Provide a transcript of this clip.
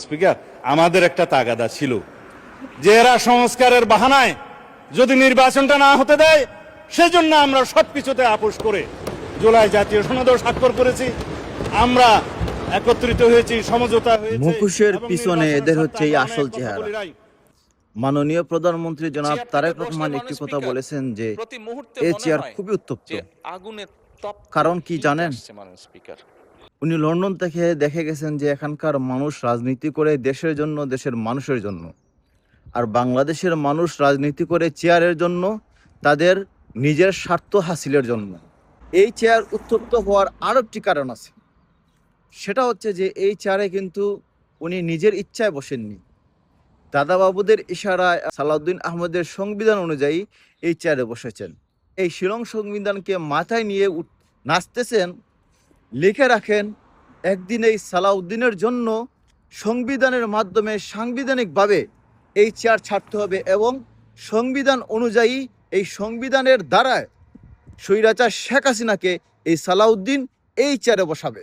Speaker, আমাদের একটা তাগাদা ছিল যে এরা সংস্কারের বাহানায় যদি নির্বাচনটা না হতে দেয় সেজন্য আমরা সবকিছুতে আপোষ করে জুলাই জাতীয় সনদেও স্বাক্ষর করেছি। আমরা একত্রিত হয়েছি, সমঝোতা হয়েছে। মুখোশের পিছনে এদের হচ্ছে এই আসল চেহারা। মাননীয় প্রধানমন্ত্রী জনাব তারেক রহমান একটি কথা বলেছেন যে এই চেয়ার খুবই উত্তপ্ত। কারণ কি জানেন? উনি লন্ডন থেকে দেখে গেছেন যে এখানকার মানুষ রাজনীতি করে দেশের জন্য, দেশের মানুষের জন্য, আর বাংলাদেশের মানুষ রাজনীতি করে চেয়ারের জন্য, তাদের নিজের স্বার্থ হাসিলের জন্য। এই চেয়ার উত্তপ্ত হওয়ার আরো একটি কারণ আছে, সেটা হচ্ছে যে এই চেয়ারে কিন্তু উনি নিজের ইচ্ছায় বসেননি। দাদাবাবুদের ইশারায় সালাউদ্দিন আহমেদের সংবিধান অনুযায়ী এই চেয়ারে বসেছেন। এই শিলং সংবিধানকে মাথায় নিয়ে নাচতেছেন। লিখে রাখেন, একদিন এই সালাউদ্দিনের জন্য সংবিধানের মাধ্যমে সাংবিধানিকভাবে এই চেয়ার ছাড়তে হবে এবং সংবিধান অনুযায়ী এই সংবিধানের দ্বারায় স্বৈরাচার শেখ হাসিনাকে এই সালাউদ্দিন এই চেয়ারে বসাবে।